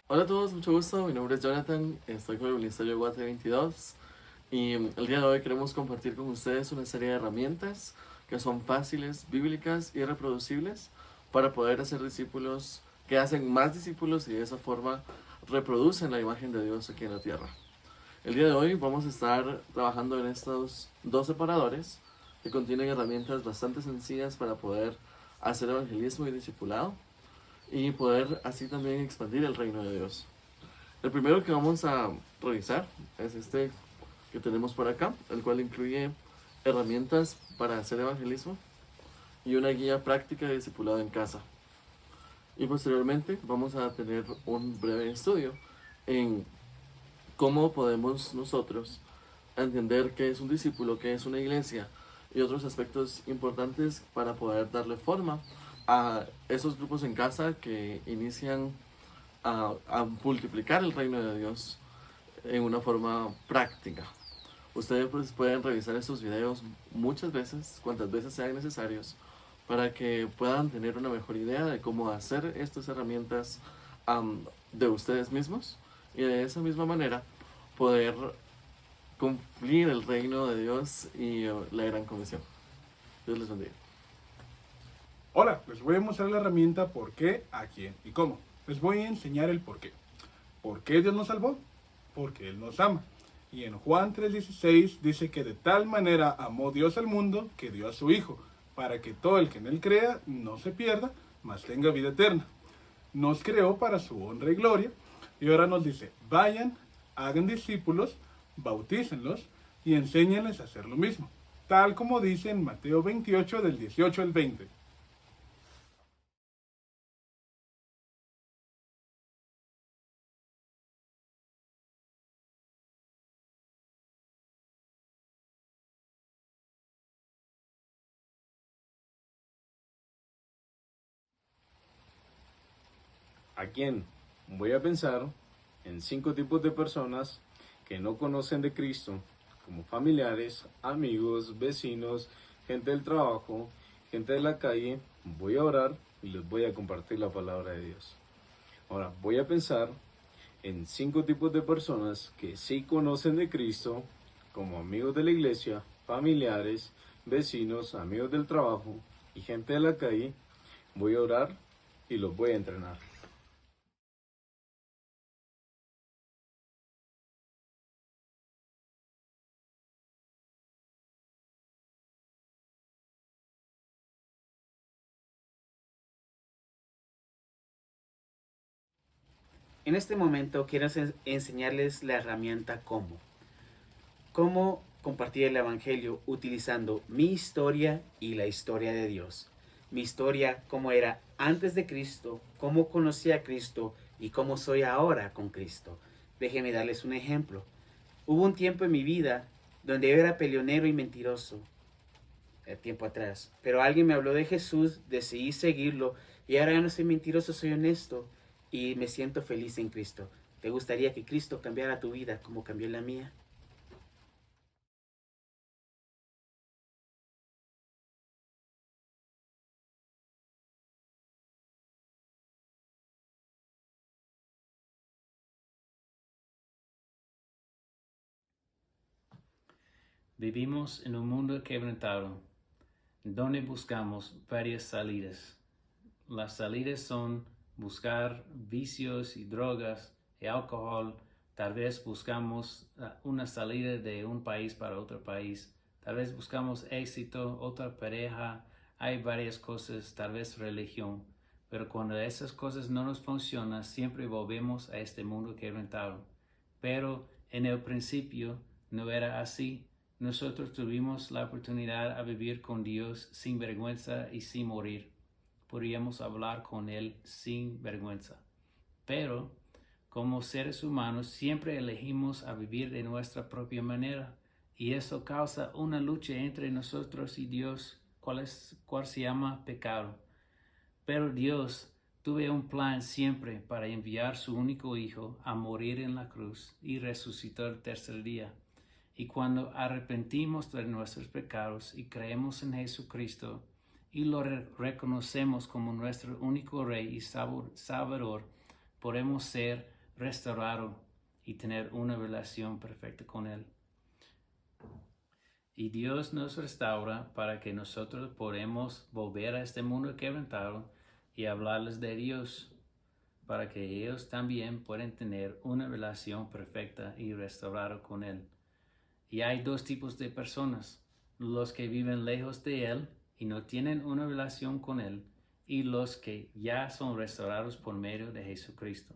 Hola a todos, mucho gusto. Mi nombre es Jonathan, estoy con el Ministerio Guate 22 y el día de hoy queremos compartir con ustedes una serie de herramientas que son fáciles, bíblicas y reproducibles para poder hacer discípulos que hacen más discípulos y de esa forma reproducen la imagen de Dios aquí en la tierra. El día de hoy vamos a estar trabajando en estos dos separadores que contienen herramientas bastante sencillas para poder hacer evangelismo y discipulado y poder así también expandir el reino de Dios. El primero que vamos a revisar es este que tenemos por acá, el cual incluye herramientas para hacer evangelismo y una guía práctica de discipulado en casa. Y posteriormente vamos a tener un breve estudio en cómo podemos nosotros entender qué es un discípulo, qué es una iglesia y otros aspectos importantes para poder darle forma a esos grupos en casa que inician a multiplicar el reino de Dios en una forma práctica. Ustedes pues, pueden revisar estos videos muchas veces, cuantas veces sean necesarios, para que puedan tener una mejor idea de cómo hacer estas herramientas de ustedes mismos y de esa misma manera poder cumplir el reino de Dios y la gran comisión. Dios les bendiga. Hola, les voy a mostrar la herramienta por qué, a quién y cómo. Les voy a enseñar el por qué. ¿Por qué Dios nos salvó? Porque Él nos ama. Y en Juan 3:16 dice que de tal manera amó Dios al mundo que dio a su Hijo, para que todo el que en Él crea no se pierda, mas tenga vida eterna. Nos creó para su honra y gloria, y ahora nos dice, vayan, hagan discípulos, bautícenlos y enséñenles a hacer lo mismo, tal como dice en Mateo 28 del 18 al 20. ¿A quién? Voy a pensar en 5 tipos de personas que no conocen de Cristo, como familiares, amigos, vecinos, gente del trabajo, gente de la calle. Voy a orar y les voy a compartir la palabra de Dios. Ahora, voy a pensar en 5 tipos de personas que sí conocen de Cristo, como amigos de la iglesia, familiares, vecinos, amigos del trabajo y gente de la calle. Voy a orar y los voy a entrenar. En este momento quiero enseñarles la herramienta cómo compartir el Evangelio utilizando mi historia y la historia de Dios. Mi historia, cómo era antes de Cristo, cómo conocí a Cristo y cómo soy ahora con Cristo. Déjenme darles un ejemplo. Hubo un tiempo en mi vida donde yo era peleonero y mentiroso, tiempo atrás. Pero alguien me habló de Jesús, decidí seguirlo y ahora ya no soy mentiroso, soy honesto y me siento feliz en Cristo. ¿Te gustaría que Cristo cambiara tu vida como cambió la mía? Vivimos en un mundo quebrantado, donde buscamos varias salidas. Las salidas son buscar vicios y drogas y alcohol. Tal vez buscamos una salida de un país para otro país. Tal vez buscamos éxito, otra pareja. Hay varias cosas, tal vez religión. Pero cuando esas cosas no nos funcionan, siempre volvemos a este mundo quebrantado. Pero en el principio no era así. Nosotros tuvimos la oportunidad a vivir con Dios sin vergüenza y sin morir. Podríamos hablar con Él sin vergüenza. Pero, como seres humanos, siempre elegimos a vivir de nuestra propia manera. Y eso causa una lucha entre nosotros y Dios, cual se llama pecado. Pero Dios tuvo un plan siempre para enviar su único Hijo a morir en la cruz y resucitar el tercer día. Y cuando arrepentimos de nuestros pecados y creemos en Jesucristo y lo reconocemos como nuestro único Rey y Salvador, podemos ser restaurado y tener una relación perfecta con Él. Y Dios nos restaura para que nosotros podamos volver a este mundo quebrantado y hablarles de Dios, para que ellos también puedan tener una relación perfecta y restaurada con Él. Y hay dos tipos de personas: los que viven lejos de Él y no tienen una relación con Él, y los que ya son restaurados por medio de Jesucristo.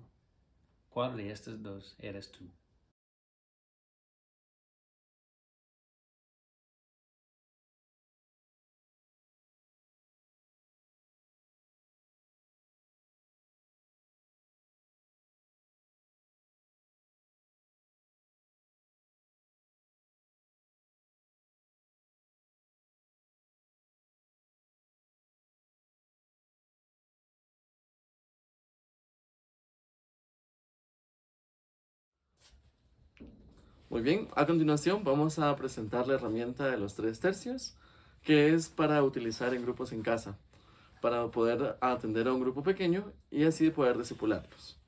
¿Cuál de estos dos eres tú? Muy bien, a continuación vamos a presentar la herramienta de los 3 tercios, que es para utilizar en grupos en casa, para poder atender a un grupo pequeño y así poder discipularlos.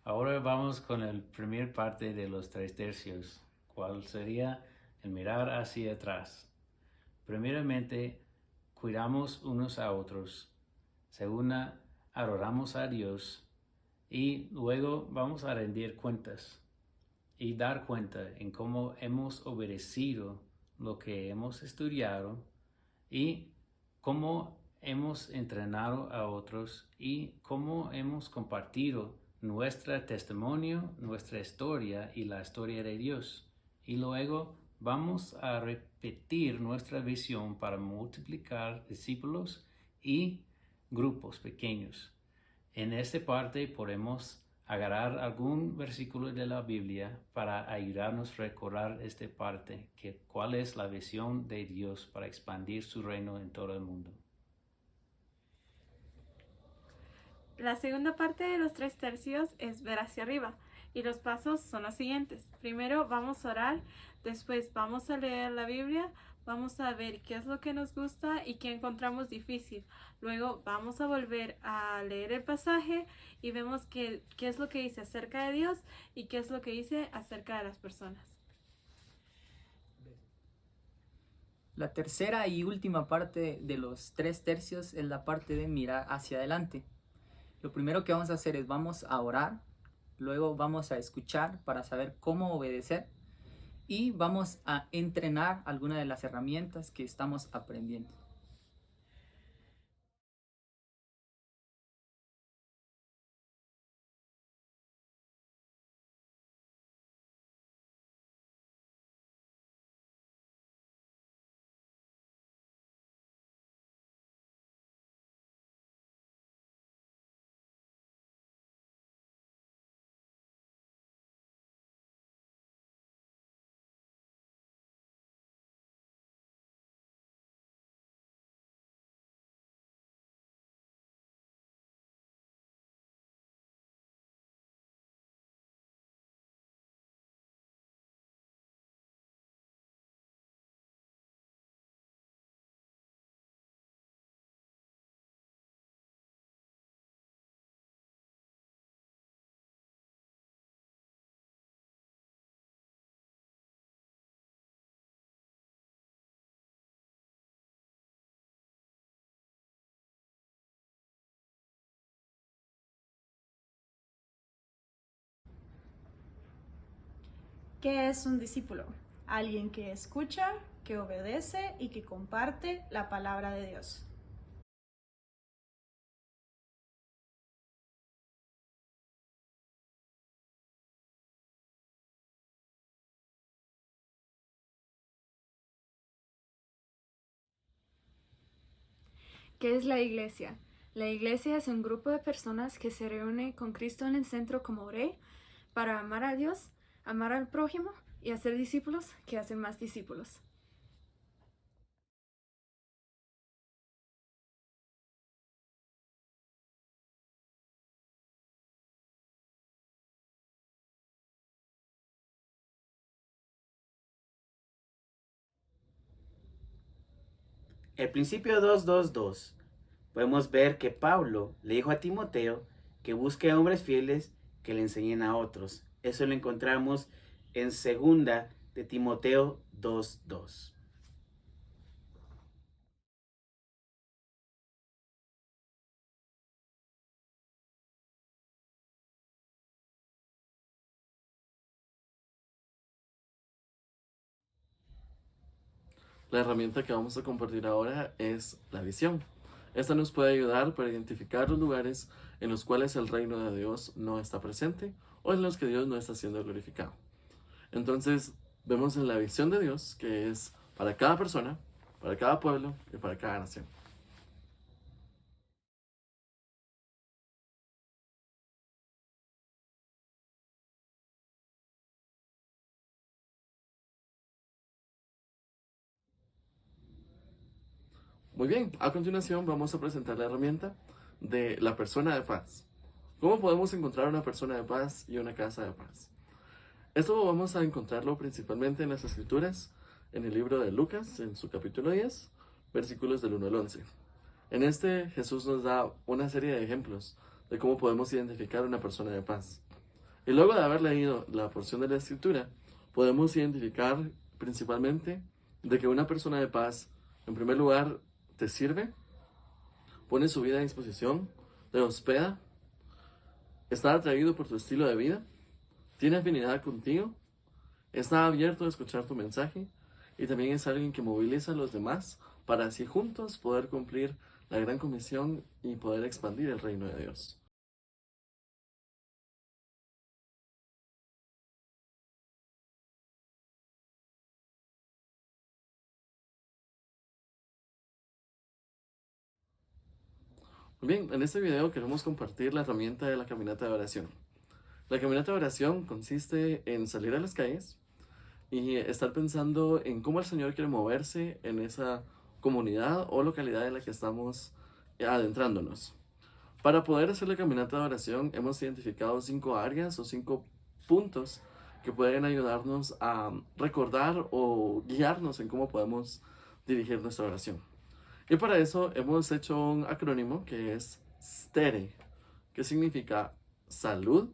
Ahora vamos con la primera parte de los 3 tercios, cuál sería el mirar hacia atrás. Primeramente, cuidamos unos a otros. Segunda, adoramos a Dios. Y luego vamos a rendir cuentas y dar cuenta en cómo hemos obedecido lo que hemos estudiado y cómo hemos entrenado a otros y cómo hemos compartido nuestro testimonio, nuestra historia y la historia de Dios. Y luego vamos a repetir nuestra visión para multiplicar discípulos y grupos pequeños. En esta parte podemos agarrar algún versículo de la Biblia para ayudarnos a recordar esta parte, que cuál es la visión de Dios para expandir su reino en todo el mundo. La segunda parte de los 3 tercios es ver hacia arriba y los pasos son los siguientes. Primero vamos a orar, después vamos a leer la Biblia, vamos a ver qué es lo que nos gusta y qué encontramos difícil. Luego vamos a volver a leer el pasaje y vemos qué es lo que dice acerca de Dios y qué es lo que dice acerca de las personas. La tercera y última parte de los 3 tercios es la parte de mirar hacia adelante. Lo primero que vamos a hacer es vamos a orar, luego vamos a escuchar para saber cómo obedecer y vamos a entrenar algunas de las herramientas que estamos aprendiendo. ¿Qué es un discípulo? Alguien que escucha, que obedece y que comparte la palabra de Dios. ¿Qué es la iglesia? La iglesia es un grupo de personas que se reúne con Cristo en el centro como rey para amar a Dios, amar al prójimo y hacer discípulos que hacen más discípulos. El principio 2:2:2 podemos ver que Pablo le dijo a Timoteo que busque hombres fieles que le enseñen a otros. Eso lo encontramos en 2 de Timoteo 2:2. La herramienta que vamos a compartir ahora es la visión. Esta nos puede ayudar para identificar los lugares en los cuales el reino de Dios no está presente o en los que Dios no está siendo glorificado. Entonces, vemos en la visión de Dios que es para cada persona, para cada pueblo y para cada nación. Muy bien, a continuación vamos a presentar la herramienta de la persona de paz. ¿Cómo podemos encontrar una persona de paz y una casa de paz? Esto vamos a encontrarlo principalmente en las Escrituras, en el libro de Lucas, en su capítulo 10, versículos del 1 al 11. En este, Jesús nos da una serie de ejemplos de cómo podemos identificar una persona de paz. Y luego de haber leído la porción de la Escritura, podemos identificar principalmente de que una persona de paz, en primer lugar, te sirve, pone su vida a disposición, te hospeda, está atraído por tu estilo de vida, tiene afinidad contigo, está abierto a escuchar tu mensaje y también es alguien que moviliza a los demás para así juntos poder cumplir la gran comisión y poder expandir el reino de Dios. Muy bien, en este video queremos compartir la herramienta de la caminata de oración. La caminata de oración consiste en salir a las calles y estar pensando en cómo el Señor quiere moverse en esa comunidad o localidad en la que estamos adentrándonos. Para poder hacer la caminata de oración hemos identificado 5 áreas o 5 puntos que pueden ayudarnos a recordar o guiarnos en cómo podemos dirigir nuestra oración. Y para eso hemos hecho un acrónimo que es STERE, que significa salud,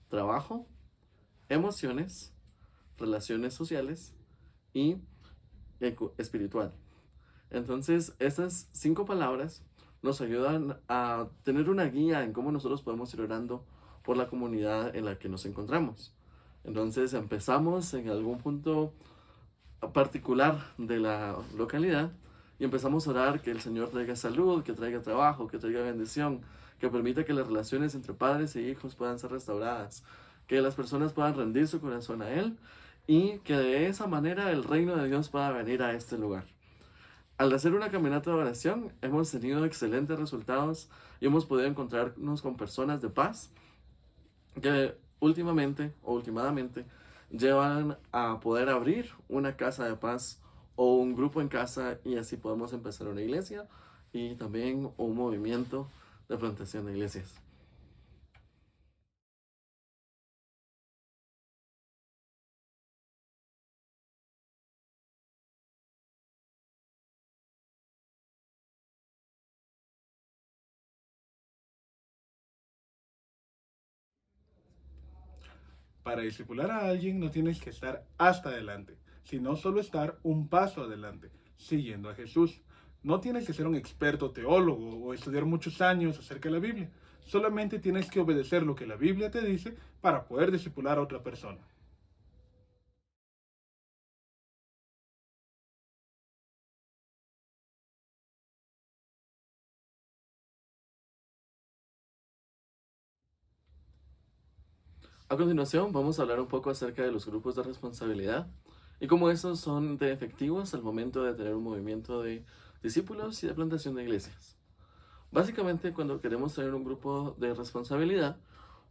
trabajo, emociones, relaciones sociales y espiritual. Entonces, estas 5 palabras nos ayudan a tener una guía en cómo nosotros podemos ir orando por la comunidad en la que nos encontramos. Entonces, empezamos en algún punto particular de la localidad y empezamos a orar que el Señor traiga salud, que traiga trabajo, que traiga bendición, que permita que las relaciones entre padres e hijos puedan ser restauradas, que las personas puedan rendir su corazón a Él y que de esa manera el reino de Dios pueda venir a este lugar. Al hacer una caminata de oración hemos tenido excelentes resultados y hemos podido encontrarnos con personas de paz que últimamente llevan a poder abrir una casa de paz o un grupo en casa y así podemos empezar una iglesia y también un movimiento de plantación de iglesias. Para discipular a alguien no tienes que estar hasta adelante, sino solo estar un paso adelante, siguiendo a Jesús. No tienes que ser un experto teólogo o estudiar muchos años acerca de la Biblia. Solamente tienes que obedecer lo que la Biblia te dice para poder discipular a otra persona. A continuación vamos a hablar un poco acerca de los grupos de responsabilidad y cómo estos son de efectivos al momento de tener un movimiento de discípulos y de plantación de iglesias. Básicamente, cuando queremos tener un grupo de responsabilidad,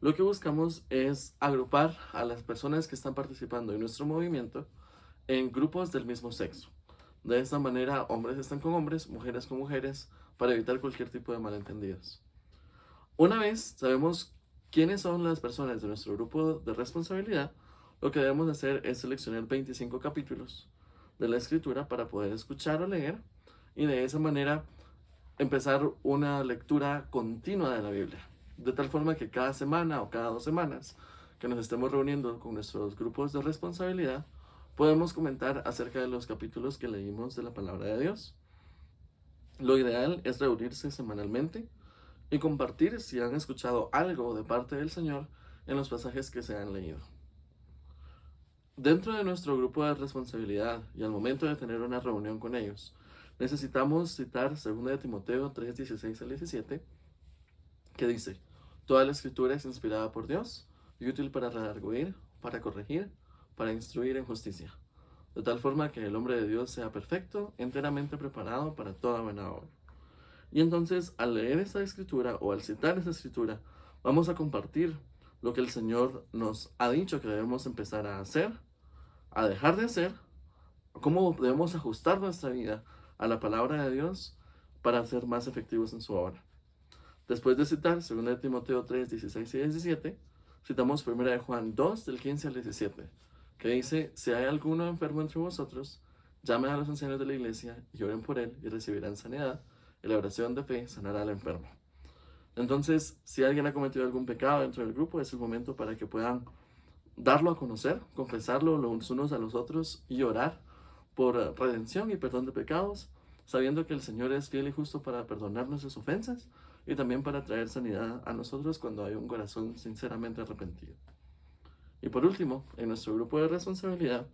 lo que buscamos es agrupar a las personas que están participando en nuestro movimiento en grupos del mismo sexo. De esta manera, hombres están con hombres, mujeres con mujeres, para evitar cualquier tipo de malentendidos. Una vez sabemos quiénes son las personas de nuestro grupo de responsabilidad, lo que debemos hacer es seleccionar 25 capítulos de la Escritura para poder escuchar o leer y de esa manera empezar una lectura continua de la Biblia. de tal forma que cada semana o cada 2 semanas que nos estemos reuniendo con nuestros grupos de responsabilidad, podemos comentar acerca de los capítulos que leímos de la palabra de Dios. Lo ideal es reunirse semanalmente y compartir si han escuchado algo de parte del Señor en los pasajes que se han leído. Dentro de nuestro grupo de responsabilidad y al momento de tener una reunión con ellos, necesitamos citar 2 de Timoteo 3:16 al 17, que dice: toda la escritura es inspirada por Dios y útil para redarguir, para corregir, para instruir en justicia, de tal forma que el hombre de Dios sea perfecto, enteramente preparado para toda buena obra. Y entonces, al leer esta escritura o al citar esta escritura, vamos a compartir lo que el Señor nos ha dicho que debemos empezar a hacer, a dejar de hacer, cómo debemos ajustar nuestra vida a la palabra de Dios para ser más efectivos en su obra. Después de citar 2 de Timoteo 3, 16 y 17, citamos 1 de Juan 2, del 15 al 17, que dice: si hay alguno enfermo entre vosotros, llamen a los ancianos de la iglesia y oren por él y recibirán sanidad, y la oración de fe sanará al enfermo. Entonces, si alguien ha cometido algún pecado dentro del grupo, es el momento para que puedan darlo a conocer, confesarlo los unos a los otros y orar por redención y perdón de pecados, sabiendo que el Señor es fiel y justo para perdonar nuestras ofensas y también para traer sanidad a nosotros cuando hay un corazón sinceramente arrepentido. Y por último, en nuestro grupo de responsabilidad,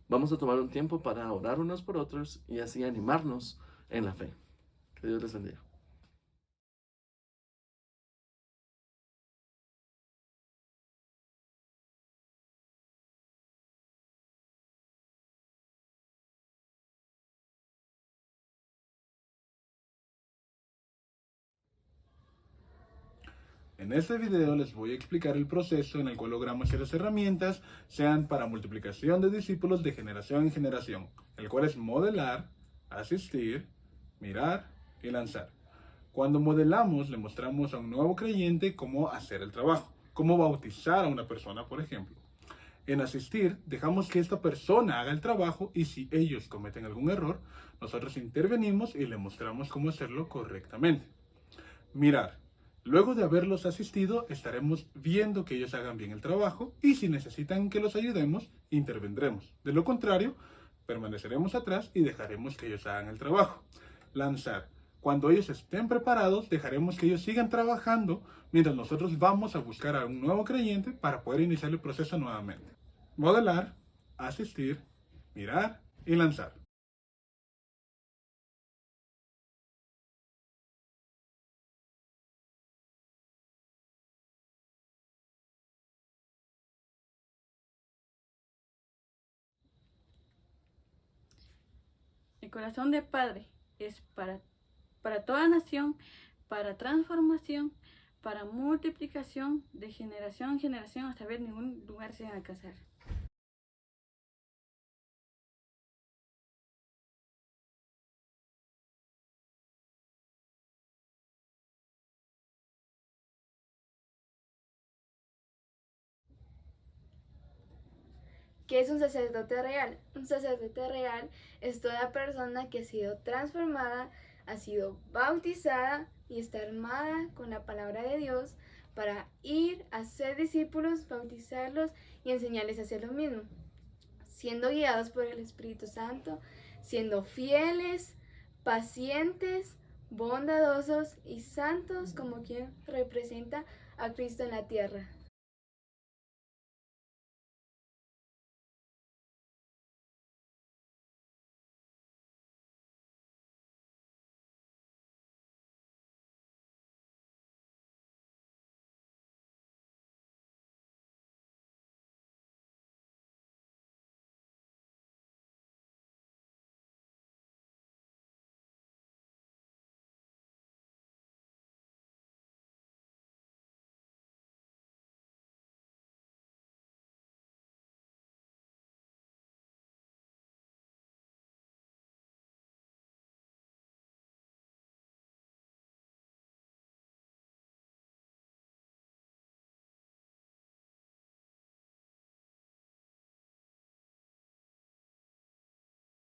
vamos a tomar un tiempo para orar unos por otros y así animarnos en la fe. Que Dios les bendiga. En este video les voy a explicar el proceso en el cual logramos que las herramientas sean para multiplicación de discípulos de generación en generación, el cual es modelar, asistir, mirar y lanzar. Cuando modelamos, le mostramos a un nuevo creyente cómo hacer el trabajo, cómo bautizar a una persona, por ejemplo. En asistir, dejamos que esta persona haga el trabajo y si ellos cometen algún error, nosotros intervenimos y le mostramos cómo hacerlo correctamente. Mirar. Luego de haberlos asistido, estaremos viendo que ellos hagan bien el trabajo y si necesitan que los ayudemos, intervendremos. De lo contrario, permaneceremos atrás y dejaremos que ellos hagan el trabajo. Lanzar. Cuando ellos estén preparados, dejaremos que ellos sigan trabajando mientras nosotros vamos a buscar a un nuevo creyente para poder iniciar el proceso nuevamente. Modelar, asistir, mirar y lanzar. El corazón del Padre es para toda nación, para transformación, para multiplicación de generación en generación hasta ver ningún lugar sin alcanzar. ¿Qué es un sacerdote real? Un sacerdote real es toda persona que ha sido transformada, ha sido bautizada y está armada con la palabra de Dios para ir a ser discípulos, bautizarlos y enseñarles a hacer lo mismo, siendo guiados por el Espíritu Santo, siendo fieles, pacientes, bondadosos y santos como quien representa a Cristo en la tierra.